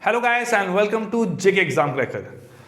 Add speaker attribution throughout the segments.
Speaker 1: Hello guys and welcome to JK exam cracker.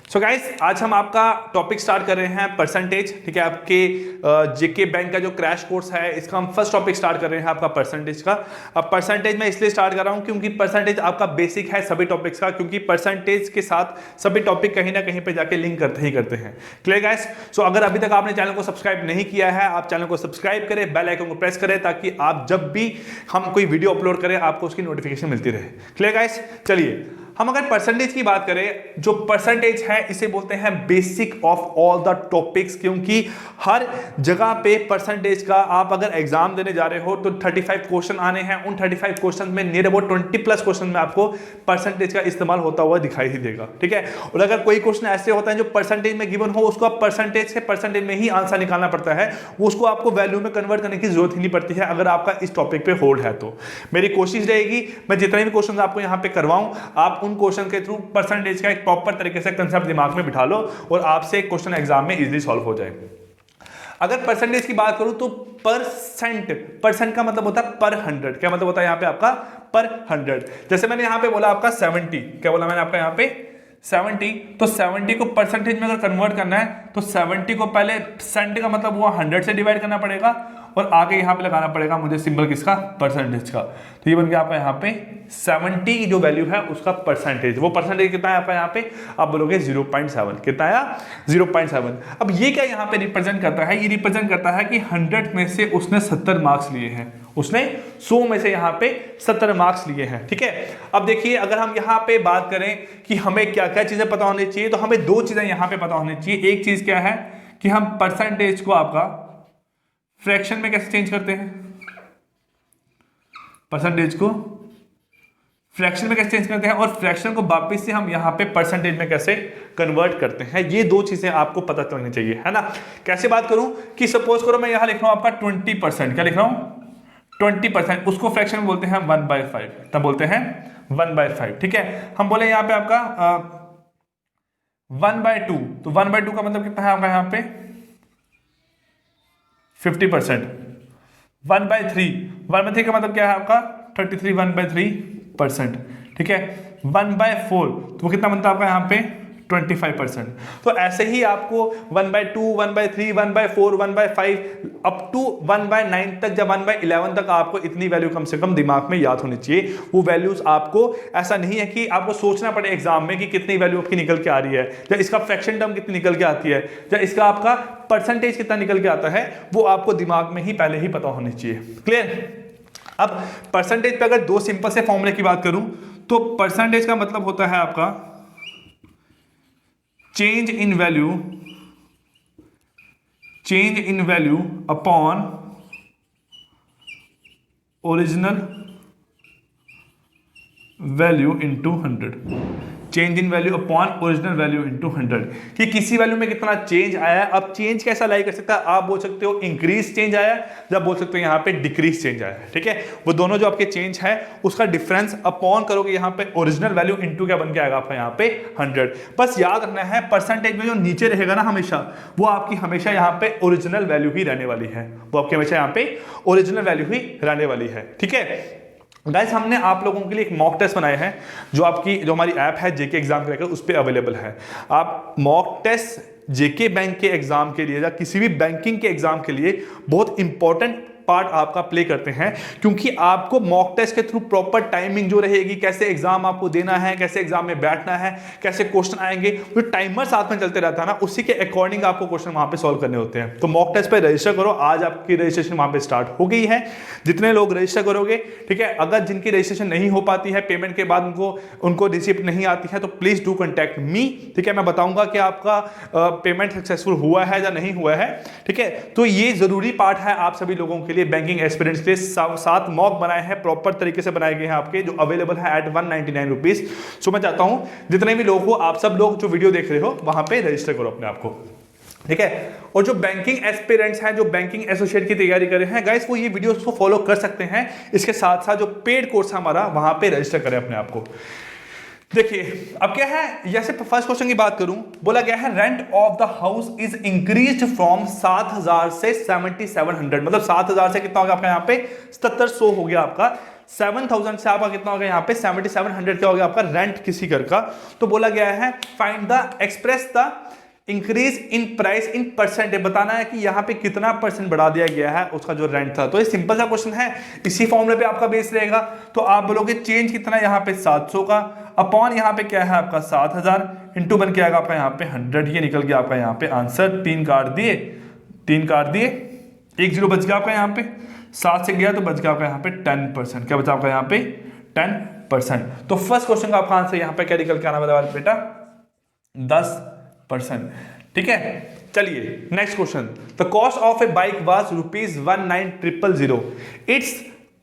Speaker 1: So guys, आज हम आपका topic start कर रहे हैं परसेंटेज। ठीक है, आपके जेके बैंक का जो क्रैश कोर्स है इसका हम फर्स्ट टॉपिक स्टार्ट कर रहे हैं आपका परसेंटेज का। अब परसेंटेज मैं इसलिए स्टार्ट कर रहा हूं क्योंकि परसेंटेज आपका बेसिक है सभी टॉपिक्स का, क्योंकि परसेंटेज के साथ सभी टॉपिक कहीं ना कहीं पे जाके लिंक करते ही करते हैं। Clear guys? सो अगर अभी तक आपने चैनल को सब्सक्राइब नहीं किया है, आप चैनल को सब्सक्राइब करें, बेल आइकन को प्रेस करें ताकि आप जब भी हम कोई वीडियो अपलोड करें आपको उसकी नोटिफिकेशन मिलती रहे। Clear guys? चलिए, हम अगर परसेंटेज की बात करें, जो परसेंटेज है इसे बोलते हैं basic of all the topics, क्योंकि हर जगह पे परसेंटेज का आप अगर एग्जाम देने जा रहे हो तो 35 क्वेश्चन आने हैं। उन 35 क्वेश्चन में नियर अबाउट 20 प्लस क्वेश्चन में आपको परसेंटेज का इस्तेमाल होता हुआ दिखाई ही देगा। ठीक है, और अगर कोई क्वेश्चन ऐसे होता है जो परसेंटेज में गिवन हो, उसको आप परसेंटेज से परसेंटेज में ही आंसर निकालना पड़ता है, उसको आपको वैल्यू में कन्वर्ट करने की जरूरत ही नहीं पड़ती है अगर आपका इस टॉपिक पे होल्ड है तो। मेरी कोशिश रहेगी मैं जितने भी क्वेश्चन आपको यहाँ पे करवाऊं, आप उन क्वेश्चन के थ्रू परसेंटेज का एक प्रॉपर तरीके से कंसेप्ट दिमाग में बिठा लो और आपसे एक क्वेश्चन एग्जाम में इजीली सॉल्व हो जाए। अगर परसेंटेज की बात करूं तो परसेंट का मतलब होता है पर 100। क्या मतलब होता है यहाँ पे आपका पर 100? जैसे मैंने यहाँ पे बोला आपका 70, क्या बोला मैंने आपका यहाँ पे 70, तो 70 को परसेंटेज में अगर कन्वर्ट करना है तो 70 को पहले परसेंट का मतलब हुआ 100 से डिवाइड करना पड़ेगा और आगे यहाँ पे लगाना पड़ेगा मुझे सिंबल किसका, परसेंटेज का। तो ये बन गया आपका यहाँ पे 70 की जो वैल्यू है उसका परसेंटेज। वो परसेंटेज कितना है आपका यहाँ पे, आप बोलोगे 0.7। कितना आया? 0.7। अब ये क्या यहाँ पे रिप्रेजेंट करता है? ये रिप्रेजेंट करता है कि 100 में से उसने 70 मार्क्स लिए हैं, उसने 100 में से यहाँ पे 70 मार्क्स लिए हैं। ठीक है, अब देखिए अगर हम यहाँ पे बात करें कि हमें क्या क्या चीजें पता होनी चाहिए, तो हमें दो चीजें यहाँ पे पता होनी चाहिए। एक चीज क्या है कि हम परसेंटेज को आपका फ्रैक्शन में कैसे चेंज करते हैं, परसेंटेज को फ्रैक्शन में कैसे चेंज करते हैं, और फ्रैक्शन को वापस से हम यहाँ पे परसेंटेज में कैसे कन्वर्ट करते हैं। ये दो चीजें आपको पता चलनी चाहिए, है ना। कैसे बात करूं कि सपोज करो मैं यहाँ लिख रहा हूं आपका 20%। क्या लिख रहा हूं? 20%। उसको फ्रैक्शन में बोलते हैं 1/5। तब बोलते हैं 1/5। ठीक है, हम बोले यहाँ पे आपका 1/2, तो 1/2 का मतलब कितना है आपका यहाँ पे 50%। 1/3 का मतलब क्या है आपका 33, 1/3%। ठीक है, 1/4 तो वो कितना बनता है आपका यहाँ पे 25%। तो ऐसे ही आपको 1/2, 1/3, 1/4, 1/5 अप टू 1/9 तक, जब 1/11 तक आपको इतनी वैल्यू कम से कम दिमाग में याद होनी चाहिए। वो वैल्यूज आपको ऐसा नहीं है कि आपको सोचना पड़े एग्जाम में कि कितनी वैल्यू आपकी निकल के आ रही है, या इसका फ्रैक्शन टर्म कितनी निकल के आती है, या इसका आपका परसेंटेज कितना निकल के आता है, वो आपको दिमाग में ही पहले ही पता होनी चाहिए। क्लियर? अब परसेंटेज पे अगर दो सिंपल से फॉर्मूले की बात करूं तो परसेंटेज का मतलब होता है आपका change in value upon original value into 100। Change in value upon original value into 100, कि किसी वैल्यू में कितना चेंज आया। अब चेंज कैसा लाई कर सकता है, आप बोल सकते हो इंक्रीज चेंज आया, या बोल सकते हो यहाँ पे डिक्रीज चेंज आया। ठीक है, वो दोनों जो आपके चेंज है उसका डिफरेंस अपॉन करोगे यहाँ पे ओरिजिनल वैल्यू इंटू क्या बन के आएगा आपका यहाँ पे 100। बस याद रखना है परसेंटेज में जो नीचे रहेगा ना हमेशा, वो आपकी हमेशा यहाँ पे ओरिजिनल वैल्यू ही रहने वाली है, वो आपकी हमेशा यहाँ पे ओरिजिनल वैल्यू ही रहने वाली है। ठीक है गाइस, हमने आप लोगों के लिए एक मॉक टेस्ट बनाया है जो हमारी ऐप है जेके एग्जाम क्रैकर, उस पर अवेलेबल है। आप मॉक टेस्ट जेके बैंक के एग्जाम के लिए या किसी भी बैंकिंग के एग्जाम के लिए बहुत इंपॉर्टेंट पार्ट आपका प्ले करते हैं, क्योंकि आपको मॉक टेस्ट के थ्रू प्रॉपर टाइमिंग जो रहेगी, कैसे एग्जाम आपको देना है, कैसे एग्जाम में बैठना है, कैसे क्वेश्चन आएंगे, जो टाइमर साथ में चलते रहता है ना, उसी के अकॉर्डिंग आपको क्वेश्चन वहां पे सॉल्व करने होते हैं। तो मॉक टेस्ट पे रजिस्टर करो, आज आपकी रजिस्ट्रेशन वहां पे स्टार्ट हो गई है। जितने लोग रजिस्टर करोगे, ठीक है, अगर जिनकी रजिस्ट्रेशन नहीं हो पाती है, पेमेंट के बाद उनको रिसिप्ट नहीं आती है, तो प्लीज डू कॉन्टैक्ट मी। ठीक है, मैं बताऊंगा कि आपका पेमेंट सक्सेसफुल हुआ है या नहीं हुआ है। ठीक है, तो ये जरूरी पार्ट है आप सभी लोगों के लिए, बैंकिंग एक्सपीरियंस के साथ मॉक बनाए हैं, प्रॉपर तरीके से बनाए गए हैं आपके, जो अवेलेबल है एट 199 रुपीज। सो मैं चाहता हूं जितने भी लोग हो, आप सब लोग जो वीडियो देख रहे हो वहां पे रजिस्टर करो अपने आप को। ठीक है, और जो बैंकिंग एस्पिरेंट्स हैं, जो बैंकिंग एसोसिएट की तैयारी कर रहे हैं गाइस, वो ये वीडियोस को फॉलो कर सकते हैं। इसके साथ साथ जो पेड कोर्स है हमारा, वहां पे रजिस्टर करें अपने आप को। देखिए अब क्या है, जैसे फर्स्ट क्वेश्चन की बात करूं, बोला गया है rent of the house is increased from 7000 से 7700। मतलब 7000 से कितना हो गया आपका यहाँ पे 7700 हो गया आपका 7,000 से आपका कितना हो गया यहाँ पे 7,700 क्या हो गया आपका रेंट किसी घर का। तो बोला गया है find the express the increase in price in percentage, बताना है कि यहाँ पे कितना परसेंट बढ़ा दिया गया है उसका जो रेंट था। तो ये सिंपल सा क्वेश्चन है, इसी फॉर्मूले पे आपका बेस रहेगा। तो आप बोलोगे चेंज कितना यहाँ पे 700 का अपॉन यहाँ पे क्या है आपका 7,000 इंटू बन के आएगा आपका यहाँ पे 100, ये निकल गया आपका यहाँ पे आंसर। 3 काट दिए 1 0 बच गया आपका यहाँ पे, 7 से गया तो बच गया आपका यहाँ पे 10%। क्या बचा आपका यहाँ पे 10%। तो फर्स्ट क्वेश्चन का आपका आंसर यहाँ पे क्या निकल के आना वाला बेटा 10%। ठीक है, चलिए next question. The cost of A bike was ₹19,000। It's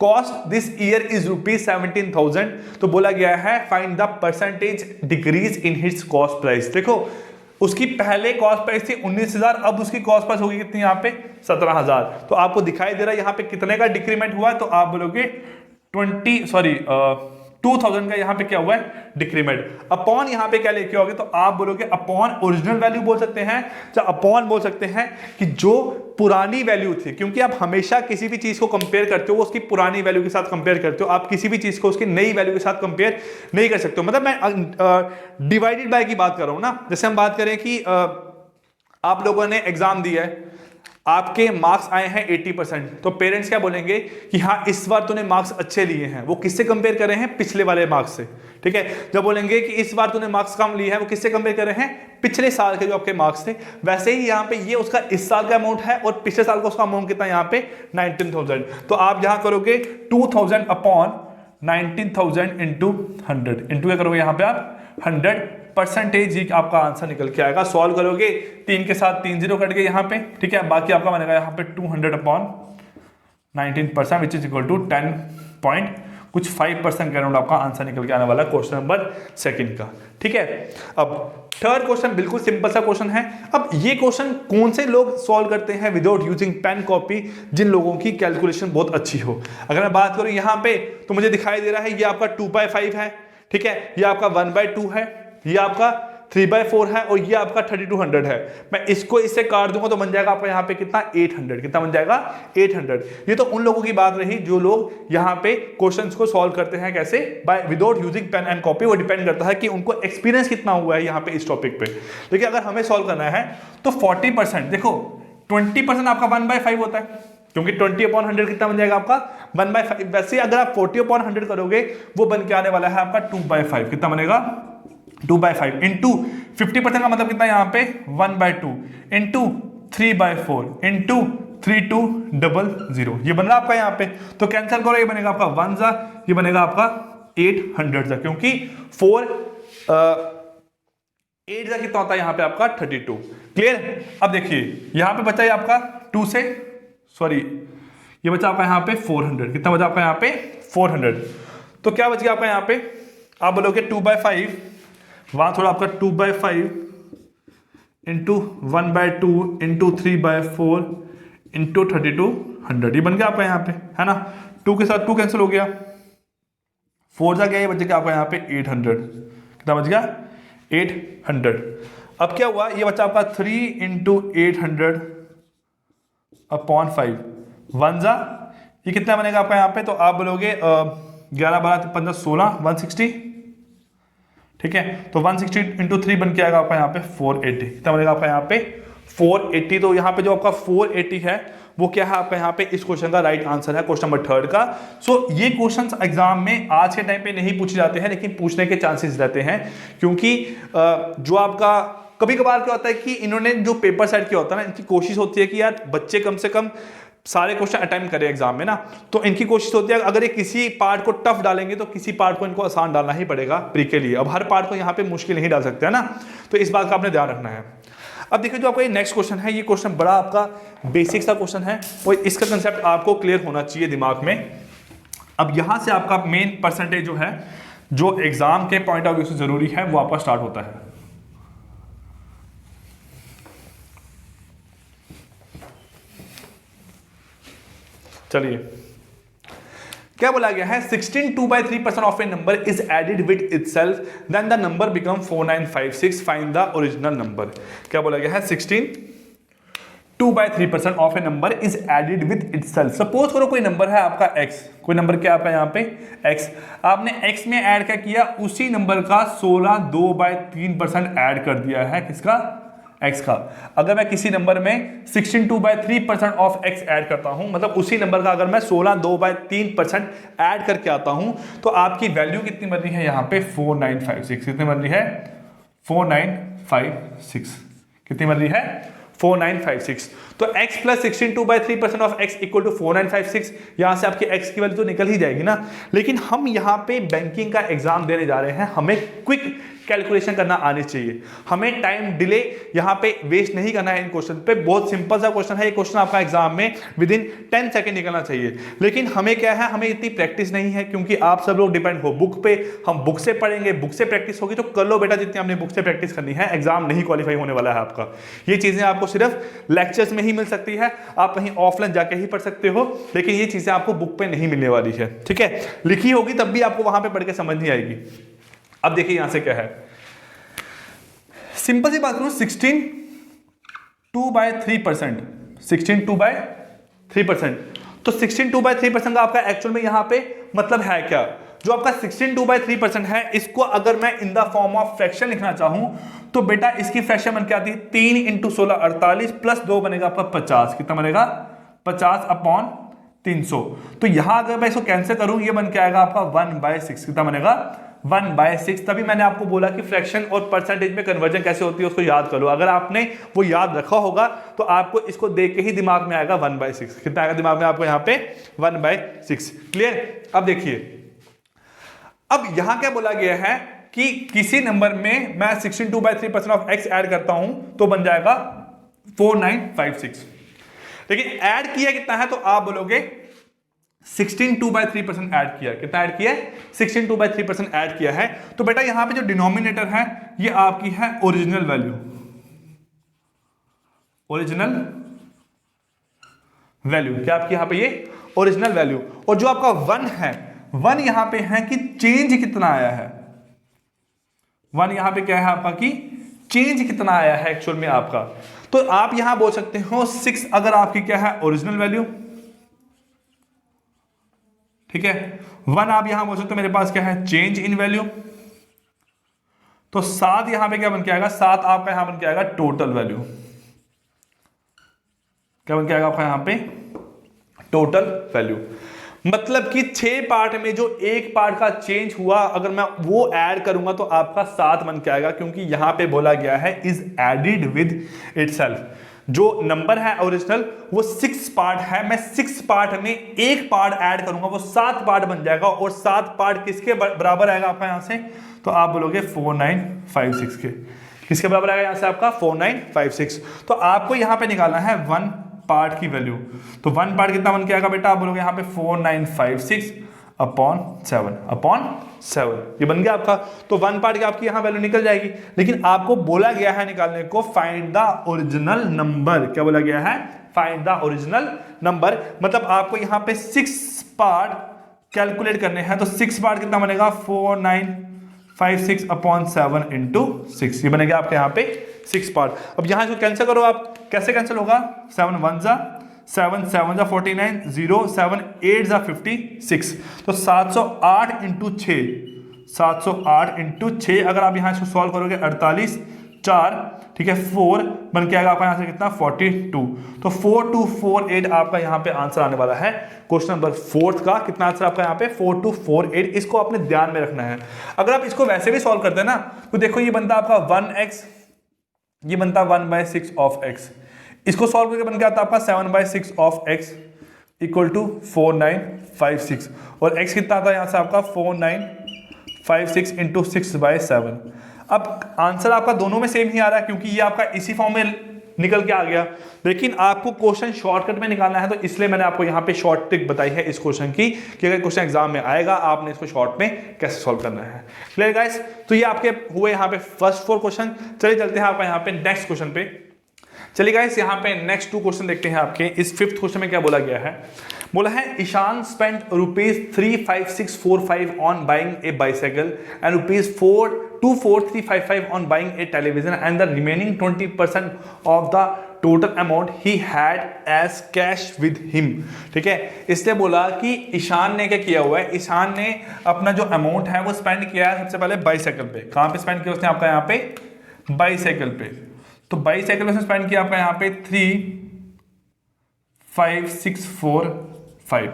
Speaker 1: cost this year is ₹17,000। तो बोला गया है find the percentage decrease in hits cost price. देखो उसकी पहले कॉस्ट प्राइस थी 19,000, अब उसकी कॉस्ट प्राइस होगी कितनी यहाँ पे 17,000। तो आपको दिखाई दे रहा है यहाँ पे कितने का डिक्रीमेंट हुआ है। तो आप बोलोगे 2,000 का यहाँ पे क्या हुआ है डिक्रीमेंट। अपॉन यहाँ पे क्या लेके आओगे तो आप बोलोगे अपॉन ओरिजिनल वैल्यू बोल सकते हैं, या अपॉन बोल सकते हैं कि जो पुरानी वैल्यू थी, क्योंकि आप हमेशा किसी भी चीज को कंपेयर करते हो वो उसकी पुरानी वैल्यू के साथ कंपेयर करते हो, आप किसी भी चीज को उसकी नई वैल्यू के साथ कंपेयर नहीं कर सकते हो। मतलब मैं डिवाइडेड बाय की बात कर रहा हूं ना। जैसे हम बात करें कि आप लोगों ने एग्जाम दिया है, आपके मार्क्स आए हैं 80%, तो पेरेंट्स क्या बोलेंगे कि हाँ इस बार तूने मार्क्स अच्छे लिए हैं। वो किससे कंपेयर कर रहे हैं पिछले वाले मार्क्स से। ठीक है, जब बोलेंगे कि इस बार तूने मार्क्स कम लिए हैं, वो किससे कंपेयर कर रहे हैं पिछले साल के जो आपके मार्क्स थे। वैसे ही यहाँ पे ये उसका इस साल का अमाउंट है और पिछले साल का उसका अमाउंट कितना यहाँ पे 19,000। तो आप यहाँ करोगे 2,000 अपॉन 19,000 इंटू 100 इंटू क्या करोगे यहाँ पे आप 100%। ही आपका आंसर निकल के आएगा। सॉल्व करोगे 3 के साथ 3 0 कट गए यहाँ पे। ठीक है, बाकी आपका बनेगा यहाँ पे 200 upon 19% which is equal to 10.5% के अराउंड आपका आंसर निकल के आने वाला क्वेश्चन नंबर 2 का। ठीक है, अब थर्ड क्वेश्चन बिल्कुल सिंपल सा क्वेश्चन है। अब ये क्वेश्चन कौन से लोग सॉल्व करते हैं विदाउट यूजिंग पेन कॉपी, जिन लोगों की कैलकुलेशन बहुत अच्छी हो। अगर मैं बात करूं यहाँ पे तो मुझे दिखाई दे रहा है ये आपका 2/5 है। ठीक है, ये आपका 1/2 है, ये आपका 3/4 है और ये आपका 3200 है। मैं इसको इससे काट दूंगा तो बन जाएगा आपका यहाँ पे कितना 800। कितना बन जाएगा 800। ये तो उन लोगों की बात रही जो लोग यहाँ पे क्वेश्चंस को सॉल्व करते हैं कैसे, by without using pen and copy. वो डिपेंड करता है कि उनको एक्सपीरियंस कितना हुआ है यहाँ पे इस टॉपिक पे। लेकिन अगर हमें सॉल्व करना है तो 40%, देखो 20% आपका 1/5 होता है, क्योंकि 20/100 कितना बन जाएगा आपका 1/5। वैसे अगर आप 40/100 करोगे वो बन के आने वाला है आपका 2/5। कितना बनेगा 2/5 इंटू 50% का मतलब कितना यहाँ पे 1/2 इंटू 3/4 इंटू 3200। ये बन रहा आपका यहाँ पे। तो कैंसिल करो, ये बनेगा आपका 1 जा, ये बनेगा आपका 800 जा, क्योंकि 8 जा कितना होता है यहाँ पे आपका 32। क्लियर। अब देखिए यहाँ पे बचा है आपका 2 से ये बचा आपका यहाँ पे 400। कितना बचा आपका यहाँ पे 400। तो क्या बच गया आपका यहाँ पे, आप बोलोगे 2/5, वहां थोड़ा आपका 2/5 इंटू 1/2 इंटू 3/4 इंटू 3200। ये बन गया आपका यहाँ पे, है ना। 2 के साथ 2 कैंसिल हो गया, 4 जा गया, ये बच गया आपका यहाँ पे 800। कितना बच गया 800। अब क्या हुआ, ये बचा आपका 3 इंटू 800 अपॉन 5 1 जा, ये कितना बनेगा आपका यहाँ पे। तो आप बोलोगे 11 12 15 16 160। ठीक है, तो 160 इंटू 3 बन के आएगा आपका यहाँ पे 480। कितना बनेगा आपका यहाँ पे 480। तो यहाँ पे जो आपका 480 है वो क्या है आपका यहाँ पे इस क्वेश्चन का राइट आंसर है, क्वेश्चन नंबर 3 का। सो ये क्वेश्चंस एग्जाम में आज के टाइम पे नहीं पूछे जाते हैं, लेकिन पूछने के चांसेस रहते हैं, क्योंकि जो आपका कभी कभार क्या होता है कि इन्होंने जो पेपर सेट किया होता है ना, इनकी कोशिश होती है कि यार बच्चे कम से कम सारे क्वेश्चन अटेम्प्ट करें एग्जाम में ना। तो इनकी कोशिश होती है अगर ये किसी पार्ट को टफ डालेंगे तो किसी पार्ट को इनको आसान डालना ही पड़ेगा प्री के लिए। अब हर पार्ट को यहाँ पे मुश्किल नहीं डाल सकते है ना, तो इस बात का आपने ध्यान रखना है। अब देखिए जो आपका ये नेक्स्ट क्वेश्चन है, ये क्वेश्चन बड़ा आपका बेसिक सा क्वेश्चन है और इसका कंसेप्ट आपको क्लियर होना चाहिए दिमाग में। अब यहाँ से आपका मेन परसेंटेज जो है, जो एग्जाम के पॉइंट ऑफ व्यू से जरूरी है, वो आपका स्टार्ट होता है। चलिए क्या बोला गया है, 16 2/3% of a number is added with itself, then the number become 4956, find the original number. क्या बोला गया है, 16 2/3% of a number is added with itself. Suppose करो कोई नंबर है आपका x, कोई नंबर क्या आपका यहाँ पे x, आपने x में ऐड क्या किया, उसी नंबर का 16 2/3% ऐड कर दिया है, किसका, x का। अगर मैं किसी नंबर में 16 2/3% ऑफ x ऐड करता हूं, मतलब उसी नंबर का अगर मैं 16 2/3% ऐड करके आता हूं, तो आपकी वैल्यू कितनी बन रही है यहाँ पे 4956। कितनी बन रही है 4956। कितनी बन रही है 4956। तो x plus 16 2/3% of x equal to 4956। यहां से आपकी x की वैल्यू तो निकल ही जाएगी ना। लेकिन हम यहां पे बैंकिंग का एग्जाम देने जा रहे हैं, हमें क्विक कैलकुलेशन करना आनी चाहिए, हमें टाइम डिले यहां पे वेस्ट नहीं करना है इन क्वेश्चन पे। बहुत सिंपल सा क्वेश्चन है, ये क्वेश्चन आपका एग्जाम में विद इन 10 सेकंड निकलना चाहिए। लेकिन हमें क्या है, हमें इतनी प्रैक्टिस नहीं है, क्योंकि आप सब लोग डिपेंड हो बुक पे। हम बुक से पढ़ेंगे, बुक से प्रैक्टिस होगी, तो कर लो बेटा जितनी आपने बुक से प्रैक्टिस करनी है, एग्जाम नहीं क्वालिफाई होने वाला है आपका। ये चीजें आपको सिर्फ लेक्चर्स में ही मिल सकती है, आप कहीं ऑफलाइन जाके ही पढ़ सकते हो, लेकिन ये चीजें आपको बुक पे नहीं मिलने वाली है, ठीक है। लिखी होगी तब भी आपको वहां पे पढ़ के समझ नहीं आएगी। अब देखिए यहां से क्या है, सिंपल सी बात करूं, 16 2/3%, 16 2/3%, तो 16 2/3% का आपका एक्चुअल में यहां पे मतलब है क्या, जो आपका 16 2/3% है, इसको अगर मैं in the form of fraction लिखना चाहूं तो बेटा इसकी फ्रैक्शन बन के आती है 3 × 16 48 प्लस 2 बनेगा आपका 50। कितना बनेगा 50/300। तो यहां अगर मैं इसको कैंसिल करूं, ये बन के आएगा आपका 1/6। कितना बनेगा 1/6। तभी मैंने आपको बोला कि फ्रैक्शन और परसेंटेज में कन्वर्जन कैसे होती है उसको याद कर लो। अगर आपने वो याद रखा होगा तो आपको इसको देख के ही दिमाग में आएगा 1/6। कितना आएगा दिमाग में आपको यहाँ पे 1/6। क्लियर। अब देखिए, अब यहां क्या बोला गया है कि किसी नंबर में मैं 16 2/3% ऑफ x ऐड करता हूं तो बन जाएगा 4956। लेकिन ऐड किया कितना है, तो आप बोलोगे 16 2/3% ऐड किया। कितना ऐड किया है 16 2/3% ऐड किया है। तो बेटा यहां पे जो डिनोमिनेटर है ये आपकी है ओरिजिनल वैल्यू, ओरिजिनल वैल्यू क्या आपकी यहां पे ये ओरिजिनल वैल्यू। और जो आपका 1 है, 1 यहां पे है कि चेंज कितना आया है, 1 यहां पे क्या है आपका कि चेंज कितना आया है एक्चुअल में आपका। तो आप यहां बोल सकते हो 6 अगर आपकी क्या है ओरिजिनल वैल्यू, ठीक है। 1 आप यहां बोल सकते हो मेरे पास क्या है चेंज इन वैल्यू। तो 7 यहां पे क्या बन के आएगा, 7 आपका यहां बन के आएगा टोटल वैल्यू। क्या बन के आएगा आपका यहां पे टोटल वैल्यू। मतलब कि 6 पार्ट में जो एक पार्ट का चेंज हुआ, अगर मैं वो ऐड करूंगा तो आपका 7 बन के आएगा, क्योंकि यहां पे बोला गया है इज एडिड विद इटसेल्फ। जो नंबर है ओरिजिनल वो 6 पार्ट है, मैं 6 पार्ट में एक पार्ट ऐड करूंगा वो 7 पार्ट बन जाएगा। और 7 पार्ट किसके बराबर आएगा आपका यहां से, तो आप बोलोगे 4956 के। किसके बराबर आएगा यहां से आपका 4956। तो आपको यहां पे निकालना है 1 पार्ट की वैल्यू। तो 1 पार्ट कितना बन के आएगा बेटा, आप बोलोगे यहां पे 4956/7 ये बन गया आपका। तो 1 पार्ट की आपकी यहां वैल्यू निकल जाएगी। लेकिन आपको बोला गया है निकालने को फाइंड द ओरिजिनल नंबर। क्या बोला गया है, फाइंड द ओरिजिनल नंबर। मतलब आपको यहां पे 6 पार्ट कैलकुलेट करने हैं। तो 6 पार्ट कितना बनेगा 4956/7 × 6 ये बनेगा आपके यहां पे 6 पार्ट। अब यहां इसको कैंसिल करो आप, कैसे कैंसिल होगा, 7 1 7 7 49 0 7 8 56। तो 708 × 6 708 × 6 अगर आप यहां इसको सॉल्व करोगे 48 4 ठीक है 4 बन के आएगा आपका यहां से कितना 42। तो 4248 आपका यहां पे आंसर आने वाला है क्वेश्चन नंबर 4 का। कितना आंसर आपका यहां पे 4248। इसको आपने ध्यान में रखना है। अगर आप इसको वैसे भी सॉल्व करते हैं ना, तो देखो ये बनता आपका 1x, ये बनता 1/6 ऑफ x। इसको सॉल्व करके बन के आता आपका 7/6 ऑफ x इक्वल टू 4956। और x कितना आता है यहां से आपका 4956 × 6/7। अब आंसर आपका दोनों में सेम ही आ रहा है, क्योंकि ये आपका इसी फॉर्म में निकल के आ गया। लेकिन आपको क्वेश्चन शॉर्टकट में निकालना है, तो इसलिए मैंने आपको यहां पे शॉर्ट ट्रिक बताई है इस क्वेश्चन की, कि अगर क्वेश्चन एग्जाम में आएगा आपने इसको शॉर्ट में कैसे सॉल्व करना है। Clear guys. तो ये आपके हुए यहां पे फर्स्ट 4 क्वेश्चन। चलिए चलते हैं आपका यहां पे नेक्स्ट क्वेश्चन पे। चलिए गाइस यहाँ पे नेक्स्ट 2 क्वेश्चन देखते हैं आपके। इस 5th क्वेश्चन में क्या बोला गया है, बोला है Ishaan spent ₹35645 on buying a bicycle and ₹24355 on buying a television and the remaining 20% of the total amount he had as cash with him, ठीक है। इसलिए बोला कि ईशान ने क्या किया हुआ है, ईशान ने अपना जो अमाउंट है वो स्पेंड किया है सबसे पहले बाईसाइकिल पे। कहां पे स्पेंड किया उसने आपका यहाँ पे, बाईसाइकिल पे। तो बाईसाइकिल पे स्पेंड किया आपका यहाँ पे 35645,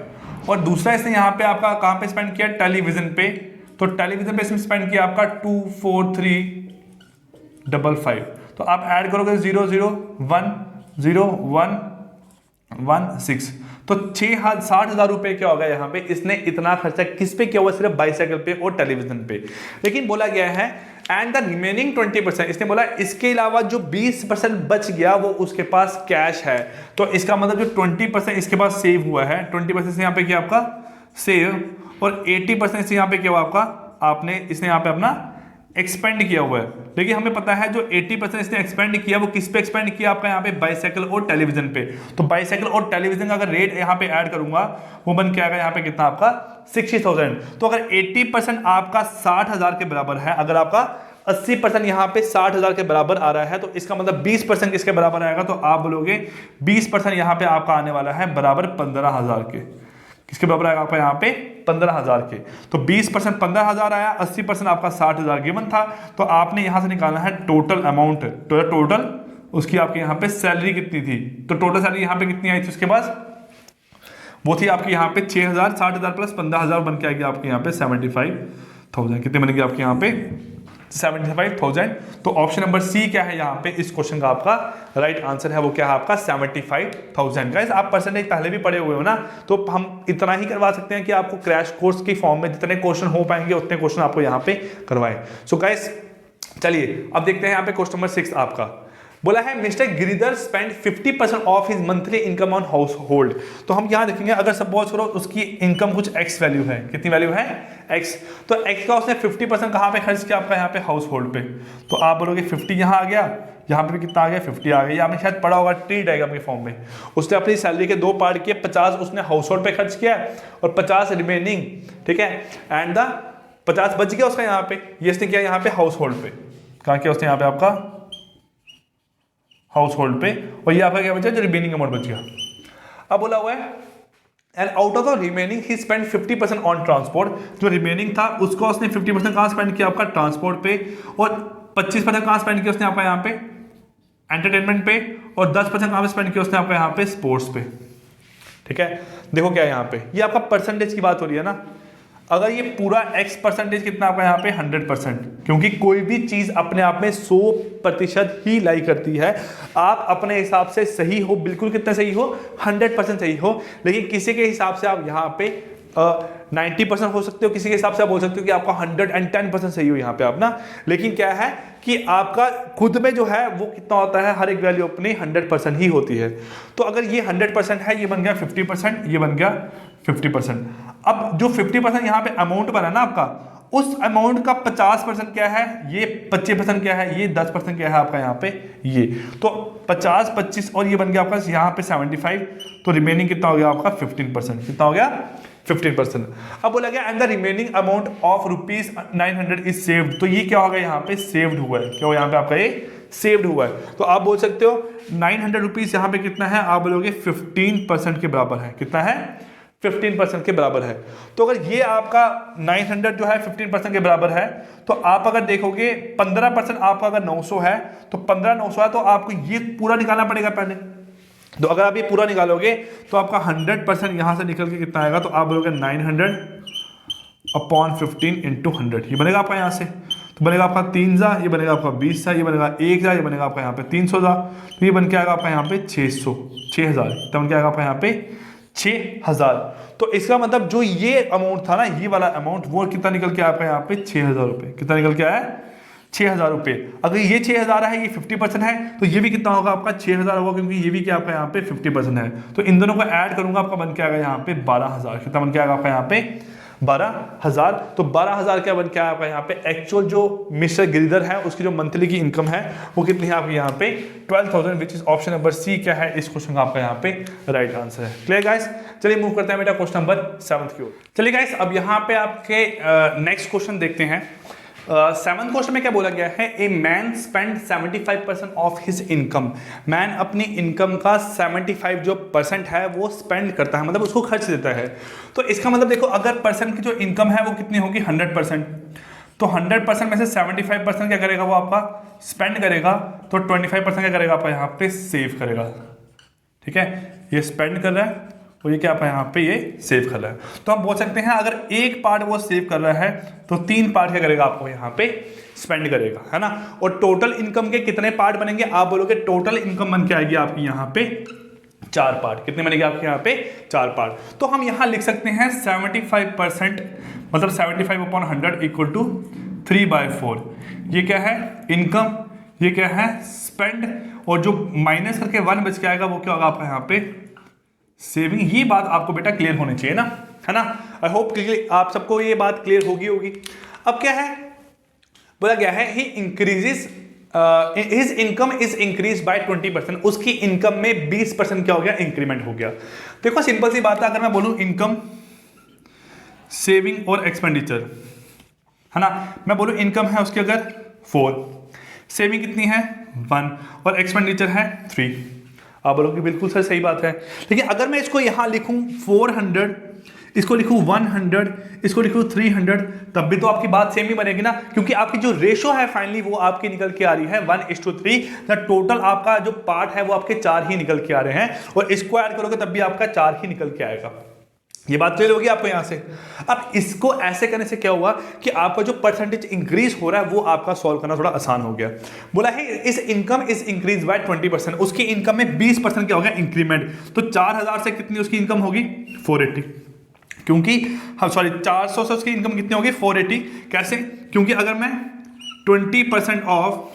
Speaker 1: और दूसरा इसने यहाँ पे आपका कहां पे स्पेंड किया, टेलीविजन पे। तो टेलीविजन पे इसमें स्पेंड किया आपका 24355। तो आप ऐड करोगे 0010116, तो 60,000 रुपए क्या होगा यहाँ पे। इसने इतना खर्चा किस पे किया हुआ, सिर्फ बाईसाइकिल पे और टेलीविजन पे। लेकिन बोला गया है एंड द रिमेनिंग 20%, इसने बोला इसके अलावा जो 20% बच गया वो उसके पास कैश है। तो इसका मतलब जो 20% इसके पास सेव हुआ है, 20% यहाँ पे क्या आपका सेव, और 80% से यहाँ पे क्या हुआ आपका, आपने इसने यहाँ पे अपना एक्सपेंड किया हुआ है। लेकिन हमें पता है जो 80% इसने एक्सपेंड किया वो किस पे एक्सपेंड किया आपका यहाँ पे, बाईसाइकिल और टेलीविजन पे। तो बाईसाइकिल और टेलीविजन का अगर रेट यहाँ पे ऐड करूंगा वो बन के आएगा यहाँ पे कितना आपका 60,000। तो अगर 80% आपका 60,000 के बराबर है, अगर आपका 80% यहाँ पे 60,000 के बराबर आ रहा है, तो इसका मतलब 20% किसके बराबर आएगा, तो आप बोलोगे 20% यहाँ पे आपका आने वाला है बराबर 15,000 के। किसके बराबर आएगा आपका यहाँ पे 15,000 के। तो 20% 15,000 आया, 80% आपका 60,000 गिवन था। तो आपने यहां से निकालना है टोटल अमाउंट, तो टोटल उसकी आपके यहाँ पे सैलरी कितनी थी। तो टोटल सैलरी यहाँ पे कितनी आई थी उसके पास, वो थी आपके यहाँ पे 6,000, 60,000 प्लस 15,000 बन के आएगी आपके यहाँ पे 75,000। कितने बनेगी आपके यहाँ पे 75,000। तो ऑप्शन नंबर सी क्या है यहाँ पे, इस क्वेश्चन का आपका राइट आंसर है वो क्या है आपका 75,000। गाइस आप परसेंटेज पहले भी पढ़े हुए हो ना, तो हम इतना ही करवा सकते हैं कि आपको क्रैश कोर्स की फॉर्म में जितने क्वेश्चन हो पाएंगे उतने क्वेश्चन आपको यहाँ पे करवाएं। सो गाइस चलिए अब देखते हैं यहाँ पे क्वेश्चन नंबर 6 आपका। बोला है mister Giridhar spend 50% of his monthly income on house hold. तो हम यहाँ देखेंगे अगर सपोज करो उसकी इनकम कुछ एक्स वैल्यू है, कितनी वैल्यू है एक्स, तो एक्स का उसने 50% कहाँ पे खर्च किया आपका यहाँ पे हाउस होल्ड पे। तो आप बोलोगे 50 यहाँ आ गया, यहाँ पे कितना आ गया 50 आ गया। आपने शायद पढ़ा होगा ट्री डायग्राम के फॉर्म में, उसने अपनी सैलरी के 2 पार्ट किए, 50 उसने हाउस होल्ड पे खर्च किया और 50 रिमेनिंग, ठीक है, एंड द 50 बच गया उसका यहाँ पे, ये इसने किया यहाँ पे हाउस होल्ड पे। कहाँ किया उसने यहाँ पे आपका हाउस होल्ड पे, और ये आपका क्या बचा जो रिमेनिंग अमाउंट बच गया। अब बोला हुआ है and out of the remaining he spend 50% on transport. जो रिमेनिंग था उसको उसने 50% कहाँ स्पेंड किया आपका ट्रांसपोर्ट पे, और 25% कहाँ स्पेंड किया उसने आपका यहाँ पे एंटरटेनमेंट पे, और 10% कहाँ पे स्पेंड किया उसने आपका यहाँ पे स्पोर्ट्स पे। ठीक है, देखो क्या है यहाँ पे, ये आपका परसेंटेज की बात हो रही है ना। अगर ये पूरा x परसेंटेज कितना आपका यहाँ पे 100%, क्योंकि कोई भी चीज अपने आप में 100% ही लाई करती है। आप अपने हिसाब से सही हो, बिल्कुल कितना सही हो 100% सही हो, लेकिन किसी के हिसाब से आप यहाँ पे 90% हो सकते हो, किसी के हिसाब से आप बोल सकते हो कि आपका 110% सही हो यहाँ पे आप ना। लेकिन क्या है कि आपका खुद में जो है वो कितना होता है, हर एक वैल्यू अपनी 100% ही होती है। तो अगर ये 100% है, ये बन गया 50%, ये बन गया 50%। अब जो 50% यहाँ पे अमाउंट बना ना आपका, उस अमाउंट का 50% क्या है, ये 25% क्या है, ये 10% क्या है आपका यहाँ पे ये। तो 50, 25 और ये बन गया आपका यहाँ पे 75, तो रिमेनिंग कितना हो गया आपका 15%। कितना हो गया 15%। अब बोला गया and the remaining amount of ₹900 is saved. तो ये क्या होगा यहाँ पे सेव्ड हुआ है, क्या हो यहाँ पे आपका ये सेव्ड हुआ है। तो आप बोल सकते हो 900 रुपीज यहाँ पे कितना है, आप बोलोगे 15% के बराबर है। कितना है 15% के बराबर है। तो अगर ये आपका 900 जो है 15% के बराबर है, तो आप अगर देखोगे 15% आपका अगर 900 है, तो 15,900 है, तो आपको ये पूरा निकालना पड़ेगा पहले। तो अगर आप ये पूरा निकालोगे तो आपका 100% यहां से निकल के कितना आएगा, तो आप बोलोगे 900/15 × 100, ये बनेगा आपका यहां से। तो बनेगा आपका 3 जा, ये बनेगा आपका 20 जा, ये बनेगा 1 जा, ये बनेगा आपका यहाँ पे 300 जा, तो ये बन के आएगा आपका यहाँ पे 6000, तो बन के आएगा आपका यहाँ पे 6000। तो इसका मतलब जो ये अमाउंट था ना, ये वाला अमाउंट, वो कितना निकल के आपका यहाँ पे 6000 रुपये। कितना निकल के आया 6000 रुपये। अगर ये 6000 है, ये 50% है, तो ये भी कितना होगा आपका 6000 होगा, क्योंकि ये भी क्या आपका यहाँ पे 50% है। तो इन दोनों को ऐड करूंगा, आपका बन के आएगा यहाँ पे 12000। कितना बन के आएगा आपका यहाँ पे 12000। तो 12000 क्या बन के आया आपका यहाँ पे एक्चुअल जो मिस्टर गिरिधर है उसकी जो मंथली की इनकम है वो कितनी है आपकी यहाँ पे 12,000, which is option number C क्या है इस क्वेश्चन का आपका यहाँ पे राइट आंसर है। क्लियर गाइस, चलिए मूव करते हैं बेटा क्वेश्चन नंबर 7 की ओर। चलिए गाइस, अब यहाँ पे आपके नेक्स्ट क्वेश्चन देखते हैं। सेवंथ क्वेश्चन में क्या बोला गया है, a man spend 75% of his income. Man अपनी इनकम का 75 जो परसेंट है वो स्पेंड करता है, मतलब उसको खर्च देता है। तो इसका मतलब देखो, अगर पर्सन की जो इनकम है वो कितनी होगी 100%, तो 100% में से 75% क्या करेगा वो आपका स्पेंड करेगा, तो 25% क्या करेगा आपका यहाँ पे सेव करेगा। ठीक है, ये स्पेंड कर रहा है और ये क्या आप यहाँ पे ये सेव कर रहा है। तो हम बोल सकते हैं अगर एक पार्ट वो सेव कर रहा है तो 3 पार्ट क्या करेगा आपको यहाँ पे स्पेंड करेगा, है ना। और टोटल इनकम के कितने पार्ट बनेंगे, आप बोलोगे टोटल इनकम बन के आएगी आपकी यहाँ पे 4 पार्ट। कितने बनेंगे आपके यहाँ पे 4 पार्ट। तो हम यहाँ लिख सकते हैं 75%, मतलब 75/100 इक्वल टू 3/4। ये क्या है इनकम, ये क्या है स्पेंड, और जो माइनस करके 1 बच के आएगा वो क्या होगा आपका यहाँ पे सेविंग। ये बात आपको बेटा क्लियर होनी चाहिए ना, है ना। आई होप आप सबको ये बात क्लियर होगी। अब क्या है बोला गया है, he increases his income is increase by 20%। उसकी इनकम में 20% क्या हो गया इंक्रीमेंट हो गया। देखो सिंपल सी बात है, अगर मैं बोलूं इनकम सेविंग और एक्सपेंडिचर, है ना, मैं बोलूं इनकम है उसकी अगर 4, सेविंग कितनी है 1 और एक्सपेंडिचर है 3। आप बोलोगे बिल्कुल सर सही बात है, लेकिन अगर मैं इसको यहां लिखूं 400, इसको लिखूं 100, इसको लिखूं 300, तब भी तो आपकी बात सेम ही बनेगी ना, क्योंकि आपकी जो रेशो है फाइनली वो आपकी निकल के आ रही है 1:3। टोटल आपका जो पार्ट है वो आपके 4 ही निकल के आ रहे हैं, और इसको ऐड करोगे तब भी आपका 4 ही निकल के आएगा। ये बात क्लियर होगी आपको यहां से। अब इसको ऐसे करने से क्या हुआ कि आपका जो परसेंटेज इंक्रीज हो रहा है वो आपका सॉल्व करना थोड़ा आसान हो गया। बोला है इस इनकम इज इंक्रीज बाय 20%, उसकी इनकम में 20% क्या हो गया इंक्रीमेंट। तो 4000 से कितनी उसकी इनकम होगी 480, क्योंकि हाँ सॉरी 400 से उसकी इनकम कितनी होगी 480। कैसे, क्योंकि अगर मैं 20% ऑफ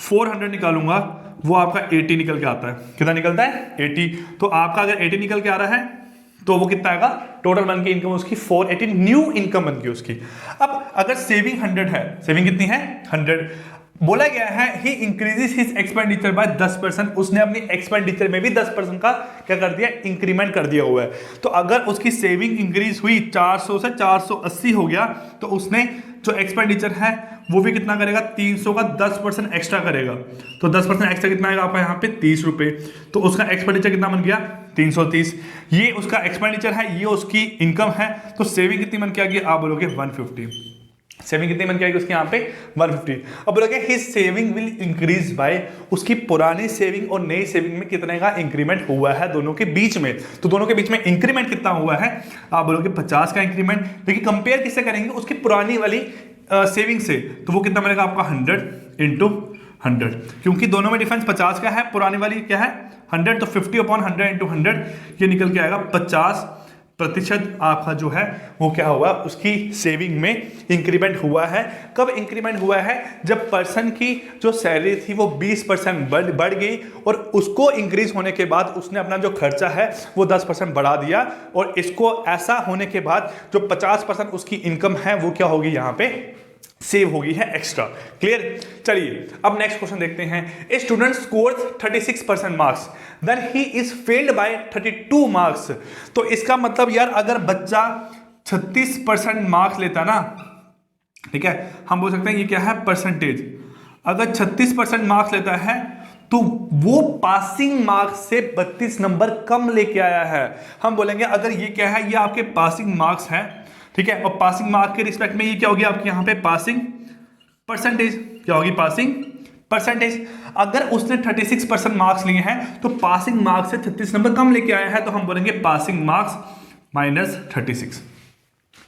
Speaker 1: 400 निकालूंगा वो आपका 80 निकल के आता है। कितना निकलता है 80। तो आपका अगर 80 निकल के आ रहा है तो वो कितना आएगा टोटल बन के इनकम उसकी 480 न्यू इनकम बन गई उसकी। अब अगर सेविंग 100 है, सेविंग कितनी है 100, बोला गया है he increases his expenditure bye 10%। उसने अपनी एक्सपेंडिचर में भी 10% का क्या कर दिया इंक्रीमेंट कर दिया हुआ है। तो अगर उसकी सेविंग इंक्रीज हुई 400 से 480 हो गया, तो उसने जो एक्सपेंडिचर है वो भी कितना करेगा 300 का 10% एक्स्ट्रा करेगा। तो 10% एक्स्ट्रा कितना आएगा आपका यहाँ पे 30 रुपए। तो उसका एक्सपेंडिचर कितना बन गया 330। ये उसका एक्सपेंडिचर है, ये उसकी इनकम है। तो सेविंग कितनी बन के आ गई आप बोलोगे 150। सेविंग कितनी बन के आएगी उसके यहाँ पे 150। अब बोलोगे his saving will increase by, उसकी पुरानी सेविंग और नई सेविंग में कितने का इंक्रीमेंट हुआ है दोनों के बीच में। तो दोनों के बीच में इंक्रीमेंट कितना हुआ है आप बोलोगे 50 का इंक्रीमेंट। लेकिन कंपेयर किससे करेंगे उसकी पुरानी वाली सेविंग से, तो वो कितना बनेगा आपका 100 × 100, क्योंकि दोनों में डिफरेंस 50 का है, पुरानी वाली क्या है 100, तो 50/100 × 100 ये निकल के आएगा 50% आपका जो है वो क्या हुआ उसकी सेविंग में इंक्रीमेंट हुआ है। कब इंक्रीमेंट हुआ है जब पर्सन की जो सैलरी थी वो 20% बढ़ गई, और उसको इंक्रीज होने के बाद उसने अपना जो खर्चा है वो 10% बढ़ा दिया, और इसको ऐसा होने के बाद जो 50% उसकी इनकम है वो क्या होगी यहाँ पे सेव होगी है एक्स्ट्रा। क्लियर। चलिए अब नेक्स्ट क्वेश्चन देखते हैं। A student scores 36% marks then he is failed by 32 marks. तो इसका मतलब यार अगर बच्चा 36% मार्क्स लेता ना, ठीक है, हम बोल सकते हैं ये क्या है परसेंटेज। अगर 36% मार्क्स लेता है तो वो पासिंग मार्क्स से 32 नंबर कम लेके आया है। हम बोलेंगे अगर ये क्या है, ये आपके पासिंग मार्क्स है, ठीक है, और पासिंग मार्क के रिस्पेक्ट में ये क्या होगी आपके यहाँ पे पासिंग परसेंटेज। क्या होगी पासिंग परसेंटेज। अगर उसने 36% मार्क्स लिए हैं तो पासिंग मार्क्स से 36 नंबर कम लेके आया है, तो हम बोलेंगे पासिंग मार्क्स -36।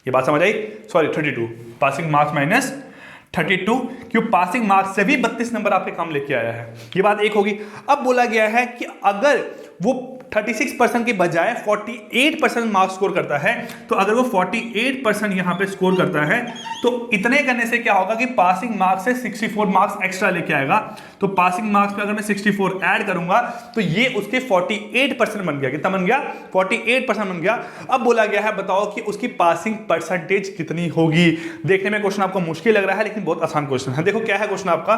Speaker 1: ये बात समझ आई, सॉरी 32, पासिंग मार्क्स -32, क्यों पासिंग मार्क्स से भी 32 नंबर आपके कम लेके आया है। ये बात एक होगी। अब बोला गया है कि अगर वो 36% के बजाय 48% मार्क्स स्कोर करता है, तो अगर वो 48% यहां पे स्कोर करता है तो इतने करने से क्या होगा कि पासिंग मार्क्स से 64 मार्क्स एक्स्ट्रा लेके आएगा। तो पासिंग मार्क्स पे अगर मैं 64 ऐड करूंगा तो ये उसके 48% बन गया। कितना बन गया 48% बन गया। अब बोला गया है बताओ कि उसकी पासिंग परसेंटेज कितनी होगी। देखने में क्वेश्चन आपको मुश्किल लग रहा है लेकिन बहुत आसान क्वेश्चन है। देखो क्या है क्वेश्चन आपका,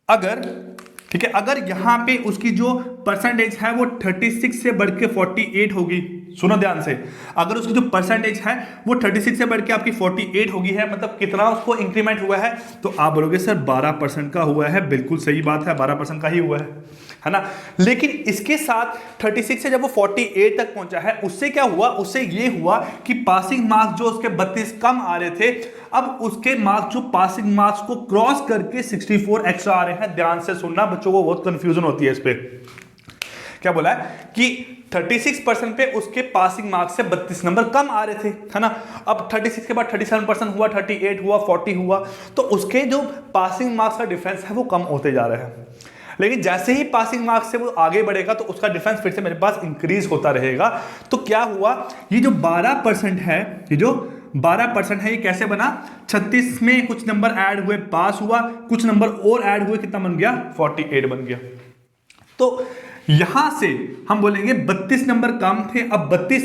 Speaker 1: अगर ठीक है, अगर यहां पे उसकी जो परसेंटेज है वो 36 से बढ़ के 48 होगी, सुनो ध्यान से, अगर उसकी जो परसेंटेज है वो 36 से बढ़ के आपकी 48 होगी है, मतलब कितना उसको इंक्रीमेंट हुआ है, तो आप बोलोगे सर 12% का हुआ है। बिल्कुल सही बात है, 12% का ही हुआ है ना। लेकिन इसके साथ 36 से जब वो 48 तक पहुंचा है, उससे क्या हुआ, उससे ये हुआ कि पासिंग मार्क्स जो उसके 32 कम आ रहे थे, अब उसके मार्क्स जो पासिंग मार्क्स को क्रॉस करके 64 एक्स्ट्रा आ रहे हैं। ध्यान से सुनना, बच्चों को बहुत कंफ्यूजन होती है इस पे। क्या बोला है कि 36% पे उसके पासिंग मार्क्स से 32 नंबर कम आ रहे थे, है ना। अब 36 के बाद 37% हुआ, 38 हुआ, 40 हुआ, तो उसके जो पासिंग मार्क्स का डिफरेंस है वो कम होते जा रहा है। लेकिन जैसे ही पासिंग मार्क्स से वो आगे बढ़ेगा तो उसका डिफरेंस फिर से मेरे पास इंक्रीज होता रहेगा। तो क्या हुआ, ये जो 12% है, ये जो 12% है, ये कैसे बना, 36 में कुछ नंबर ऐड हुए, पास हुआ, कुछ नंबर और ऐड हुए, कितना बन गया, 48 बन गया। तो यहां से हम बोलेंगे 32 नंबर कम थे, अब 32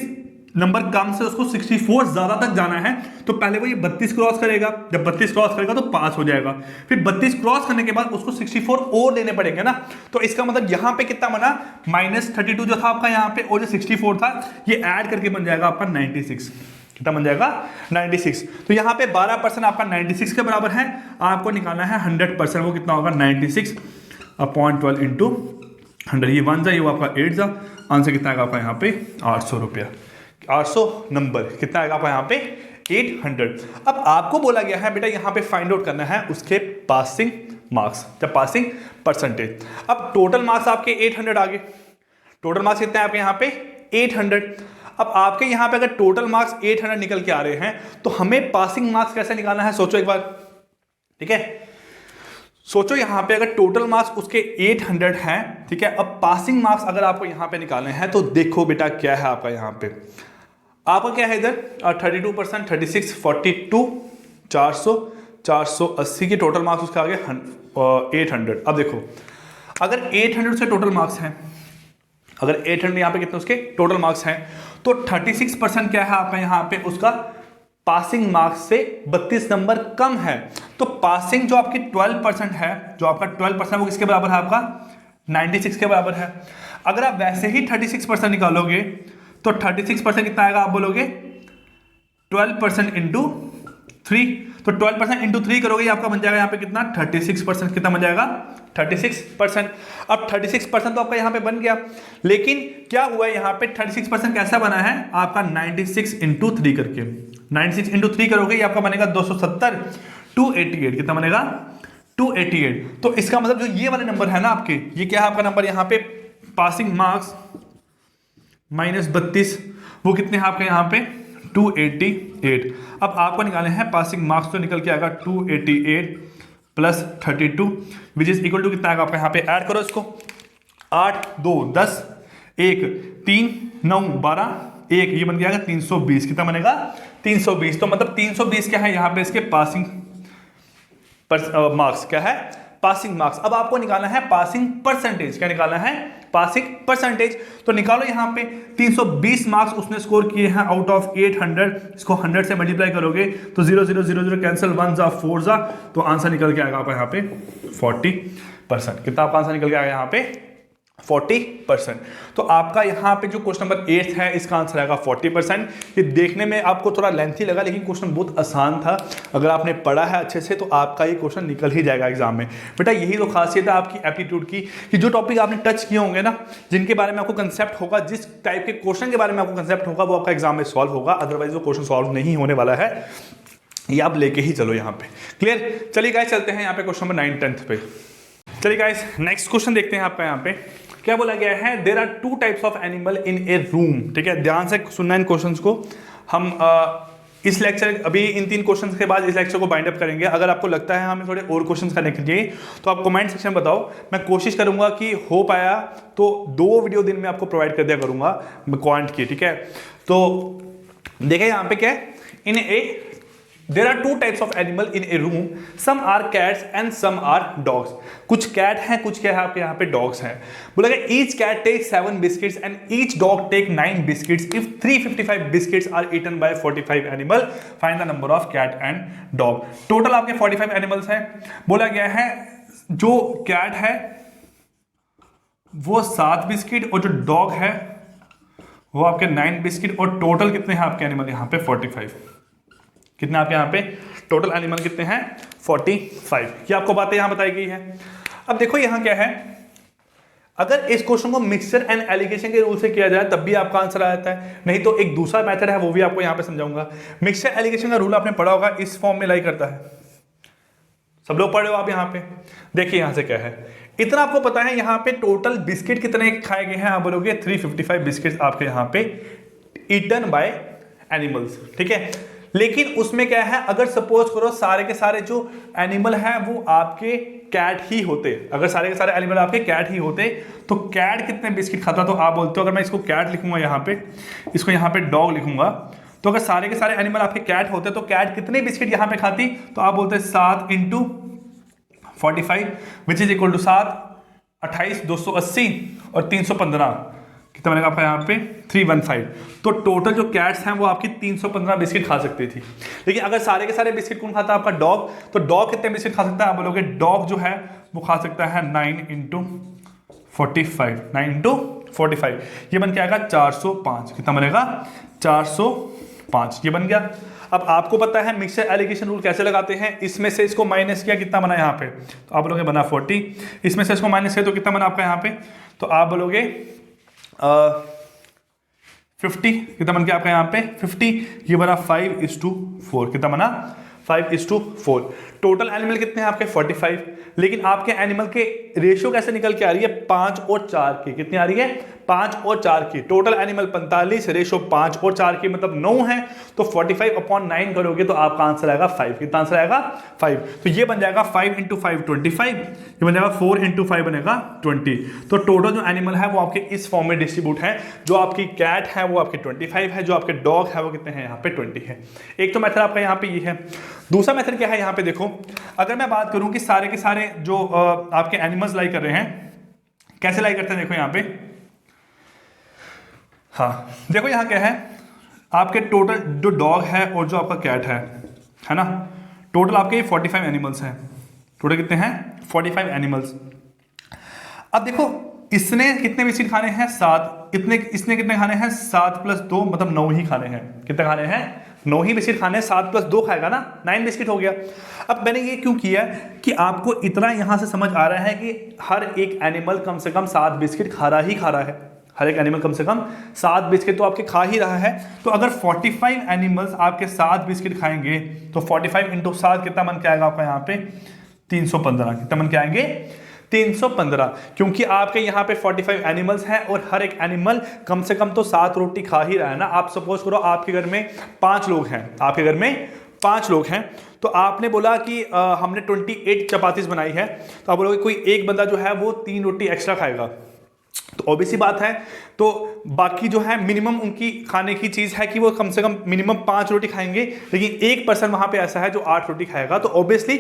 Speaker 1: नंबर कम से उसको 64 ज्यादा तक जाना है, तो पहले वो ये 32 क्रॉस करेगा, जब 32 क्रॉस करेगा तो पास हो जाएगा। फिर 32 क्रॉस करने के बाद उसको 64 और लेने पड़ेंगे ना। तो इसका मतलब यहां पे कितना बना, -32 जो था आपका यहां पे, और जो 64 था ये ऐड करके बन जाएगा आपका 96। कितना बन जाएगा, 96। तो यहां पे 12% आपका 96 के बराबर है। आपको निकालना है 100%, वो कितना होगा, 96 अपॉन 12 इंटू 100। ये 1 जा, ये आपका 8 जा, आंसर कितना आएगा आपका यहाँ पे 800 रुपया। 800 नंबर कितना आएगा आपका यहाँ पे 800। अब आपको बोला गया है बेटा यहाँ पे फाइंड आउट करना है उसके पासिंग मार्क्स, जब पासिंग परसेंटेज। अब टोटल मार्क्स आपके 800 आ गए, टोटल मार्क्स कितने हैं आपके यहाँ पे 800। अब आपके यहाँ पे अगर टोटल मार्क्स 800 निकल के आ रहे हैं, तो हमें पासिंग मार्क्स कैसे निकालना है, सोचो एक बार, ठीक है। सोचो यहाँ पे अगर टोटल मार्क्स उसके 800 हैं, ठीक है। अब पासिंग मार्क्स अगर आपको यहाँ पे निकालने हैं, तो देखो बेटा क्या है आपका यहाँ पे, आपका क्या है इधर 32%, 36, 42, 400, 480 के टोटल मार्क्स उसके आगे 800। अब देखो अगर 800 से टोटल मार्क्स हैं, अगर 800 यहाँ पे कितने उसके टोटल मार्क्स हैं, तो 36% क्या है आपका यहाँ पे उसका पासिंग मार्क्स से 32 नंबर कम है। तो पासिंग जो आपकी 12% है, जो आपका 12% वो किसके बराबर है, आपका 96 के बराबर है। अगर आप वैसे ही 36% निकालोगे तो 36% कितना आएगा, आप बोलोगे 12% इंटू 3। तो 12% इंटू 3 करोगे, ये आपका बन जाएगा यहाँ पे कितना 36%। कितना बन जाएगा 36%। अब 36% तो आपका यहाँ पे बन गया, लेकिन क्या हुआ यहाँ पे 36% कैसा बना है आपका 96 इंटू 3 करके, 96 इंटू 3 करोगे, ये आपका बनेगा 270, 288। कितना बनेगा 288। तो इसका मतलब जो ये वाले नंबर है ना आपके, ये क्या है आपका नंबर यहाँ पे पासिंग मार्क्स -32, वो कितने हैं आपके यहाँ पे 288। अब आपको निकाले हैं पासिंग मार्क्स, तो निकल के आएगा 288 plus 32 which is equal to कितना आएगा आपका यहाँ पे, ऐड करो इसको, 8 2 10, 1 3 9 12, 1 ये बन गया 320। कितना बनेगा 320। तो मतलब 320 क्या है यहाँ पे इसके पासिंग मार्क्स, क्या है पासिंग मार्क्स। अब आपको निकालना है पासिंग परसेंटेज, क्या निकालना है पासिंग परसेंटेज। तो निकालो यहाँ पे 320 मार्क्स उसने स्कोर किए हैं आउट ऑफ 800, इसको 100 से मल्टीप्लाई करोगे तो 0 0 0 0 कैंसिल, 1 जा 4 जा, तो आंसर निकल के आएगा आपका यहाँ पे 40%। कितना आपका आंसर निकल के आएगा यहाँ पे 40%। तो आपका यहाँ पे जो क्वेश्चन नंबर 8 है इसका आंसर आएगा 40%। ये देखने में आपको थोड़ा लेंथी लगा, लेकिन क्वेश्चन बहुत आसान था। अगर आपने पढ़ा है अच्छे से तो आपका ये क्वेश्चन निकल ही जाएगा एग्जाम में। बेटा यही तो खासियत है आपकी एप्टीट्यूड की, कि जो टॉपिक आपने टच किए होंगे ना, जिनके बारे में आपको कंसेप्ट होगा, जिस टाइप के क्वेश्चन के बारे में आपको कंसेप्ट होगा, वो आपका एग्जाम में सॉल्व होगा। अदरवाइज वो क्वेश्चन सॉल्व नहीं होने वाला है, ये आप लेके ही चलो यहाँ पे। क्लियर। चलिए गाइस चलते हैं यहाँ पे क्वेश्चन नंबर 9 10th पे। चलिए गाइस नेक्स्ट क्वेश्चन देखते हैं आपका। यहाँ पे क्या बोला गया है, there are 2 types of animal in a room. ठीक है, ध्यान से सुनना इन क्वेश्चंस को। हम इस लेक्चर, अभी इन 3 क्वेश्चंस के बाद इस लेक्चर को बाइंड अप करेंगे। अगर आपको लगता है हमें थोड़े और क्वेश्चंस करने के लिए, तो आप कमेंट सेक्शन में बताओ। मैं कोशिश करूंगा कि हो पाया तो 2 वीडियो दिन में आपको प्रोवाइड कर दिया करूंगा क्वांट की। ठीक है, तो देखिए यहाँ पे क्या है, इन ए There are 2 types of animal in a room. Some are cats and some are dogs. कुछ कैट हैं, कुछ क्या है आपके यहाँ पे डॉग्स हैं। बोला गया each cat takes 7 biscuits and each dog take 9 biscuits. If 355 biscuits are eaten by 45 animal, find the number of cat and dog. Total आपके 45 एनिमल्स हैं। बोला गया है जो कैट है वो 7 बिस्किट और जो डॉग है वो आपके 9 बिस्किट, और टोटल कितने हैं आपके एनिमल यहाँ पे 45। कितने आपके यहाँ पे टोटल एनिमल कितने हैं 45। ये आपको बातें यहाँ बताई गई है। अब देखो यहाँ क्या है, अगर इस क्वेश्चन को मिक्सचर एंड एलिगेशन के रूल से किया जाए तब भी आपका आंसर आ जाता है, नहीं तो एक दूसरा मेथड है वो भी आपको यहाँ पे समझाऊंगा। मिक्सचर एलिगेशन का रूल आपने पढ़ा होगा, इस फॉर्म में लाई करता है, सब लोग पढ़े हो आप यहाँ पे। देखिए यहाँ से क्या है, इतना आपको पता है यहाँ पे टोटल बिस्किट कितने खाए गए हैं, आप बोलोगे 355 बिस्किट आपके यहाँ पे ईटन बाय एनिमल्स, ठीक है। लेकिन उसमें क्या है, अगर सपोज करो सारे के सारे जो एनिमल हैं वो आपके कैट ही होते, अगर सारे के सारे एनिमल आपके कैट ही होते तो कैट कितने बिस्किट खाता, तो आप बोलते हो, अगर मैं इसको कैट लिखूंगा यहाँ पे, इसको यहाँ पे डॉग लिखूंगा, तो अगर सारे के सारे एनिमल आपके कैट होते तो कैट कितने बिस्किट यहाँ पे खाती, तो आप बोलते हैं 7 into 45 which is equal to 7, 28, 280 और 315, कितना बनेगा आपका यहाँ पे 315। तो टोटल जो कैट्स हैं वो आपकी 315 बिस्किट खा सकती थी। लेकिन अगर सारे के सारे बिस्किट कौन खाता है, आपका डॉग, तो डॉग कितने बिस्किट खा सकता है, आप बोलोगे डॉग जो है वो खा सकता है 9 इंटू 45, 9 इंटू 45, ये बन के आएगा 405। कितना बनेगा 405, ये बन गया। अब आपको पता है मिक्सचर एलिगेशन रूल कैसे लगाते हैं, इसमें से इसको माइनस किया, कितना बना यहाँ पे, तो आप बोलोगे बना 40, इसमें से इसको माइनस किया तो कितना बना आपका यहाँ पे, तो आप बोलोगे 50, कितना बन गया आपका यहाँ पे 50, ये बना 5:4, कितना बना 5:4। टोटल एनिमल कितने हैं आपके 45, लेकिन आपके एनिमल के रेशियो कैसे निकल के आ रही है 5 और 4 की, कितनी आ रही है 5 और 4 की। टोटल एनिमल 45, रेशियो 5 और 4 की मतलब 9 है, तो 45/9 करोगे तो आपका आंसर आएगा 5। कितना आंसर आएगा 5, तो ये बन जाएगा 5 इंटू 5 25, ये बन जाएगा 4 इंटू 5 बनेगा 20। तो टोटल जो एनिमल है वो आपके इस फॉर्म में डिस्ट्रीब्यूट है, जो आपकी कैट है वो आपके 25 है, जो आपके डॉग है वो कितने हैं यहाँ पे 20 है। एक तो मेथड आपका यहाँ पे ये है। दूसरा मेथड क्या है यहाँ पे, देखो अगर मैं बात करूं कि सारे के सारे जो आपके एनिमल्स लाई कर रहे हैं, कैसे लाई करते हैं, देखो यहाँ पे, हाँ देखो यहाँ क्या है, आपके टोटल जो डॉग है और जो आपका कैट है ना, टोटल आपके 45 एनिमल्स हैं। टोटल कितने हैं 45 एनिमल्स। अब देखो इसने कितने बिस्किट खाने हैं 7, इसने कितने खाने हैं 7 + 2 मतलब 9 ही खाने हैं। कितने खाने हैं 9 ही बिस्किट खाने हैं, 7 + 2 खाएगा ना, 9 बिस्किट हो गया। अब मैंने ये क्यों किया कि आपको इतना यहां से समझ आ रहा है कि हर एक एनिमल कम से कम 7 बिस्किट खा रहा है, हर एक एनिमल कम से कम 7 बिस्किट तो आपके खा ही रहा है। तो अगर 45 एनिमल्स आपके 7 बिस्किट खाएंगे तो 45 इंटू 7 कितना बन के आएगा आपका यहाँ पे 315। कितना बन के आएंगे 315, क्योंकि आपके यहाँ पे 45 एनिमल्स हैं और हर एक एनिमल कम से कम तो 7 रोटी खा ही रहा है ना। आप सपोज करो आपके घर में 5 लोग हैं, आपके घर में 5 लोग हैं, तो आपने बोला कि हमने 28 चपातीस बनाई है, तो आप बोलोगे कोई एक बंदा जो है वो 3 रोटी एक्स्ट्रा खाएगा, तो ऑब्वियसली बात है, तो बाकी जो है मिनिमम उनकी खाने की चीज़ है कि वो कम से कम मिनिमम 5 रोटी खाएंगे, लेकिन एक पर्सन वहाँ पे ऐसा है जो 8 रोटी खाएगा, तो ऑब्वियसली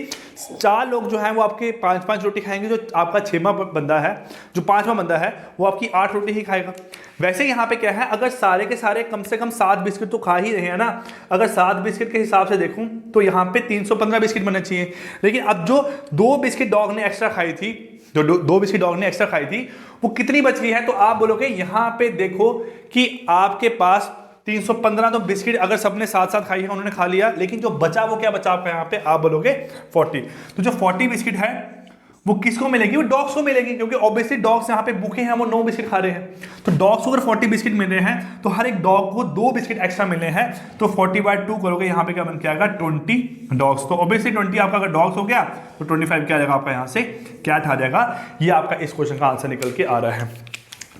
Speaker 1: 4 लोग जो हैं वो आपके 5-5 रोटी खाएंगे, जो आपका 6वां बंदा है, जो 5वां बंदा है वो आपकी 8 रोटी ही खाएगा। वैसे यहाँ पे क्या है, अगर सारे के सारे कम से कम 7 बिस्किट तो खा ही रहे हैं ना, अगर 7 बिस्किट के हिसाब से देखूँ तो यहाँ पे 315 बिस्किट बनने चाहिए। लेकिन अब जो 2 बिस्किट डॉग ने एक्स्ट्रा खाई थी, जो 2 बिस्किट डॉग ने एक्स्ट्रा खाई थी वो कितनी बच गई है, तो आप बोलोगे यहाँ पे देखो कि आपके पास 315 तो बिस्किट अगर सबने साथ साथ खाई है उन्होंने खा लिया, लेकिन जो बचा वो क्या बचा आपका यहाँ पे, आप बोलोगे 40। तो जो 40 बिस्किट है वो किसको मिलेगी, वो डॉग्स को मिलेगी, क्योंकि ऑब्वियसली डॉग्स यहाँ पे भूखे हैं, वो 9 बिस्किट खा रहे हैं। तो डॉग्स को अगर 40 बिस्किट मिल रहे हैं तो हर एक डॉग को 2 बिस्किट एक्स्ट्रा मिले हैं, तो 40/2 करोगे यहाँ पे क्या बन के आएगा 20 डॉग्स। तो ऑब्वियसली 20 आपका अगर डॉग्स हो गया तो 25 क्या आ जाएगा आपका यहाँ से कैट आ जाएगा। ये आपका इस क्वेश्चन का आंसर निकल के आ रहा है।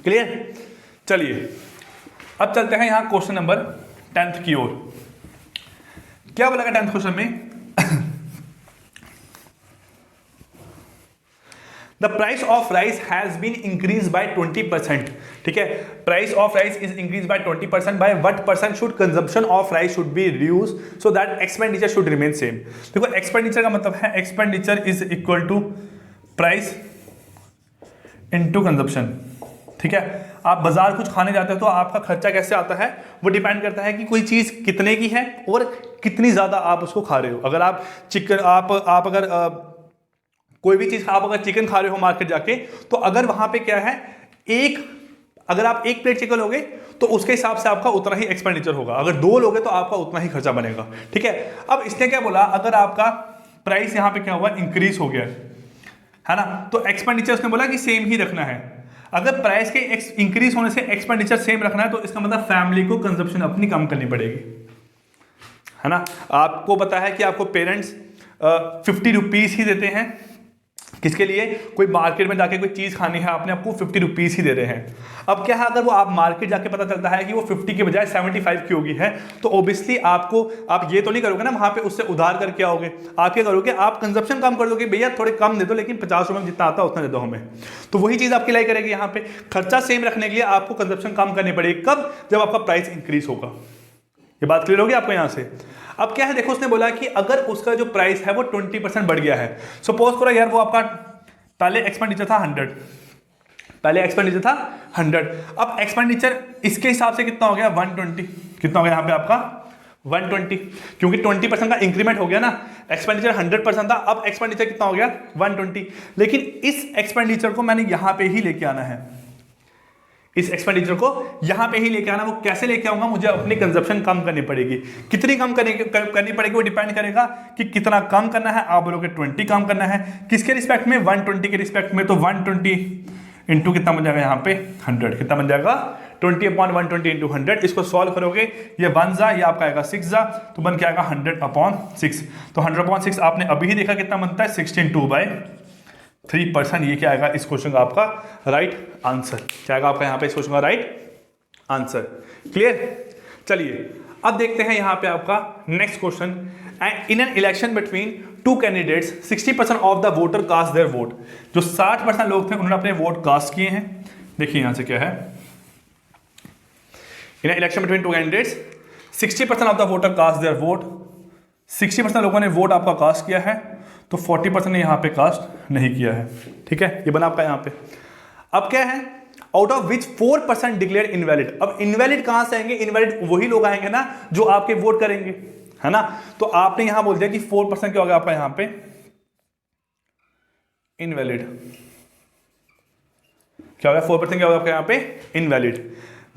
Speaker 1: क्लियर, चलिए अब चलते हैं यहाँ क्वेश्चन नंबर 10th की ओर। क्या बोला 10th क्वेश्चन में, The price of rice has been increased by 20%. ठीक है, price of rice is increased by 20%. By what percent should consumption of rice should be reduced so that expenditure should remain same? देखो expenditure का मतलब है expenditure is equal to price into consumption. ठीक है, आप बाजार कुछ खाने जाते हो तो आपका खर्चा कैसे आता है, वो डिपेंड करता है कि कोई चीज़ कितने की है और कितनी ज़्यादा आप उसको खा रहे हो। अगर आप चिकन आप अगर कोई भी चीज़ आप अगर चिकन खा रहे हो मार्केट जाके, तो अगर वहाँ पे क्या है, एक अगर आप एक प्लेट चिकन लोगे तो उसके हिसाब से आपका उतना ही एक्सपेंडिचर होगा, अगर 2 लोगे तो आपका उतना ही खर्चा बनेगा, ठीक है। अब इसने क्या बोला, अगर आपका प्राइस यहाँ पे क्या हुआ, इंक्रीज हो गया है ना, तो एक्सपेंडिचर उसने बोला कि सेम ही रखना है। अगर प्राइस के इंक्रीज होने से एक्सपेंडिचर सेम रखना है तो इसका मतलब फैमिली को कंजप्शन अपनी कम करनी पड़ेगी, है ना। आपको पता है कि आपको पेरेंट्स 50 रुपीज़ ही देते हैं, किसके लिए, कोई मार्केट में जाके कोई चीज़ खानी है आपने, आपको 50 रुपीज़ ही दे रहे हैं। अब क्या है, अगर वो आप मार्केट जाके पता चलता है कि वो 50 के बजाय 75 की होगी है, तो ऑब्वियसली आप ये तो नहीं करोगे ना वहाँ पे उससे उधार करके आओगे, आप क्या करोगे, आप कंजप्शन कम कर दोगे, भैया थोड़े कम दे दो लेकिन 50 रुपये में जितना आता है उतना दे दो हमें। तो वही चीज़ आपकी लाई करेगी, यहाँ पे खर्चा सेम रखने के लिए आपको कंजप्शन कम करनी पड़ेगी। कब, जब आपका प्राइस इंक्रीज होगा। ये बात क्लियर होगी आपको यहाँ से। अब क्या है, देखो उसने बोला कि अगर उसका जो प्राइस है वो 20% बढ़ गया है, सपोज करो यार वो आपका पहले एक्सपेंडिचर था 100, पहले एक्सपेंडिचर था 100, अब एक्सपेंडिचर इसके हिसाब से कितना हो गया 120, कितना हो गया यहाँ पे आपका 120, क्योंकि 20% का इंक्रीमेंट हो गया ना, एक्सपेंडिचर 100% था, अब एक्सपेंडिचर कितना हो गया 120। लेकिन इस एक्सपेंडिचर को मैंने यहाँ पे ही लेके आना है, इस एक्सपेंडिचर को यहां पे ही लेके आना। वो कैसे लेके आऊंगा, मुझे अपनी कंजप्शन कम करनी पड़ेगी। कितनी कम करनी पड़ेगी वो डिपेंड करेगा कि कितना कम करना है। आप बोलोगे 20 कम करना है, किसके रिस्पेक्ट में, 120 के रिस्पेक्ट में। तो 120 इंटू कितना बन जाएगा यहाँ पे 100, कितना बन जाएगा 20/120 इंटू 100। इसको सॉल्व करोगे, ये 1 जा, ये आपका आएगा 6 जा, तो बन के आएगा 100/6। तो 100/6 आपने अभी ही देखा कितना बनता है 16/2/3%। ये क्या आएगा इस क्वेश्चन का आपका राइट आंसर, क्या आएगा आपका यहाँ पे इस क्वेश्चन का राइट आंसर। क्लियर। चलिए अब देखते हैं यहाँ पे आपका next question. In an election between 2 candidates 60% of the voter cast their vote. जो 60% लोग थे उन्होंने अपने वोट कास्ट किए हैं। देखिए यहाँ से क्या है, in an election between 2 candidates 60% of the voter cast their vote. 60% लोगों ने वोट आपका कास्ट किया है, तो 40% ने यहाँ पे कास्ट नहीं किया है, ठीक है। ये बना आपका यहाँ पे। अब क्या है, out of which 4% declare invalid. अब इनवैलिड कहां से आएंगे, इनवैलिड वही लोग आएंगे ना जो आपके वोट करेंगे, है ना। तो आपने यहां बोल दिया कि 4% क्या होगा आपका यहां पे इनवैलिड, क्या होगा 4% क्या होगा आपका यहां पे इनवैलिड।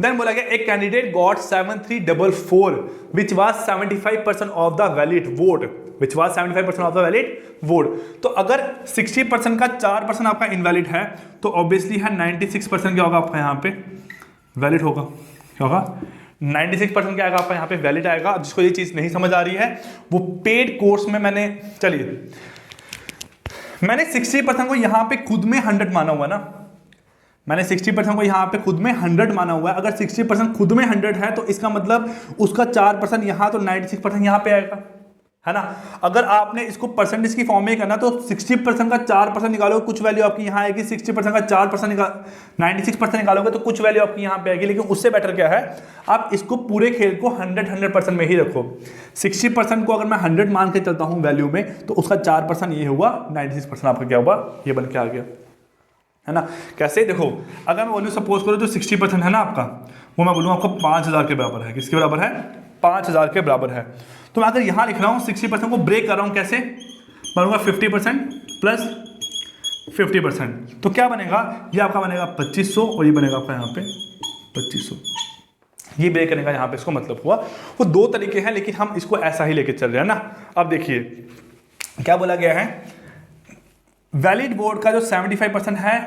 Speaker 1: देन बोला गया एक candidate got 7344 which was 75% of the valid vote, which was 75% of the valid vote. तो अगर 60% का 4% आपका इनवैलिड है, तो ऑब्वियसली है 96% क्या होगा आपका यहाँ पे वैलिड होगा। क्या होगा 96% क्या आएगा आपका यहाँ पे वैलिड आएगा। अब जिसको ये चीज़ नहीं समझ आ रही है वो पेड कोर्स में मैंने 60% को यहाँ पे खुद में 100 माना हुआ ना, मैंने 60% को यहाँ पे खुद में 100 माना हुआ है। अगर 60% खुद में 100 है तो इसका मतलब उसका 4% यहाँ, तो 96% यहाँ पे आएगा, है ना। अगर आपने इसको परसेंटेज की फॉर्म में करना तो 60% का 4% निकालो, कुछ वैल्यू आपकी यहाँ आएगी। 60% का 4% 96% निकालोगे तो कुछ वैल्यू आपकी यहाँ पे आएगी। लेकिन उससे बेटर क्या है, आप इसको पूरे खेल को 100% में ही रखो। 60% को अगर मैं 100 मान के चलता हूँ वैल्यू में, तो उसका 4% ये हुआ, 96% आपका क्या हुआ, ये बन के आ गया, है ना। कैसे, देखो अगर मैं बोलूँ सपोज करो जो 60% है ना आपका, वो मैं बोलूँ आपको 5000 के बराबर है। किसके बराबर है, 5000 के बराबर है। तो मैं अगर यहाँ लिख रहा हूँ 60% को ब्रेक कर रहा हूँ, कैसे बनूंगा 50% प्लस 50%, तो क्या बनेगा, ये आपका बनेगा 2500 और ये बनेगा आपका यहाँ पे 2500। ये ब्रेक करने का यहाँ पे इसको मतलब हुआ। वो 2 तरीके हैं, लेकिन हम इसको ऐसा ही लेके चल रहे हैं ना। अब देखिए क्या बोला गया है, वैलिड वोट का जो 75% है,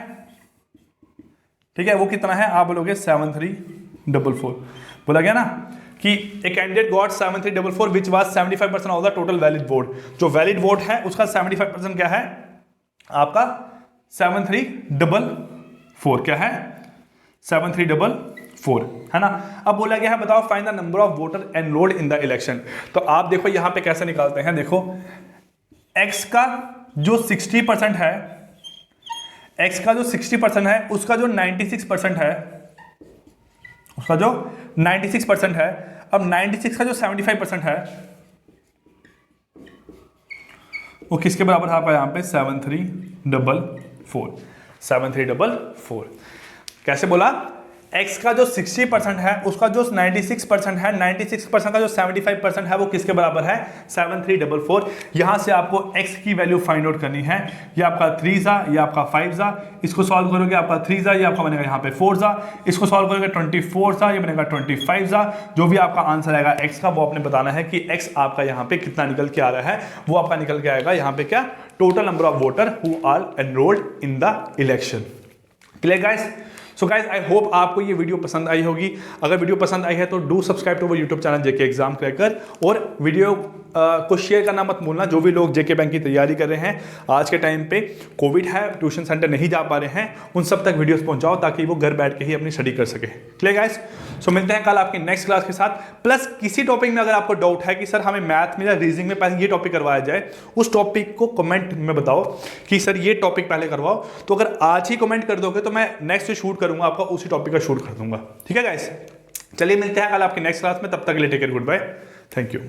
Speaker 1: ठीक है, वो कितना है, आप बोलोगे 7344। बोला गया ना कि एक candidate got 7344 which was 75% of the total valid vote. जो वैलिड वोट है उसका 75% क्या है आपका 7344, क्या है 7344, है ना। अब बोला गया है बताओ find the number of voter enrolled in the election. तो आप देखो यहां पे कैसे निकालते हैं, देखो x का जो 60% है, x का जो 60% है, उसका जो 96% है, उसका जो 96% है, अब 96 का जो 75% है वो किसके बराबर है आपका यहाँ पे 7344। कैसे बोला, x का जो 60% है उसका जो 96% है, 96% का जो 75% है वो किसके बराबर है? 7344। यहां से आपको x की वैल्यू फाइंड आउट करनी है। ये आपका 3 ज़ा, ये आपका 5 ज़ा, इसको सॉल्व करोगे आपका 3 ज़ा, ये आपका बनेगा यहाँ पे 4 ज़ा, इसको सॉल्व करोगे 24 ज़ा, ये बनेगा 25 ज़ा। जो भी आपका आंसर आएगा x का, वो आपने बताना है कि x आपका यहाँ पे कितना निकल के आ रहा है। वो आपका निकल के आएगा यहाँ पे क्या? Total number of voter who are enrolled in the election. Clear guys? So guys I hope आपको ये वीडियो पसंद आई होगी। अगर वीडियो पसंद आई है तो do subscribe to our YouTube channel JK exam cracker, और वीडियो को शेयर करना मत भूलना। जो भी लोग जेके बैंक की तैयारी कर रहे हैं, आज के टाइम पे कोविड है, ट्यूशन सेंटर नहीं जा पा रहे हैं, उन सब तक वीडियोस पहुंचाओ ताकि वो घर बैठ के ही अपनी स्टडी कर सके। Clear guys? सो मिलते हैं कल आपकी नेक्स्ट क्लास के साथ। प्लस किसी टॉपिक में अगर आपको डाउट है कि सर हमें मैथ में या रीजनिंग में पहले ये टॉपिक करवाया जाए, उस टॉपिक को कमेंट में बताओ कि सर ये टॉपिक पहले करवाओ। तो अगर आज ही कमेंट कर दोगे तो मैं नेक्स्ट शूट करूंगा, आपका उसी टॉपिक का शूट कर दूंगा। ठीक है गाइस? चलिए मिलते हैं कल आपकी नेक्स्ट क्लास में, तब तक के लिए take care, good bye, thank you.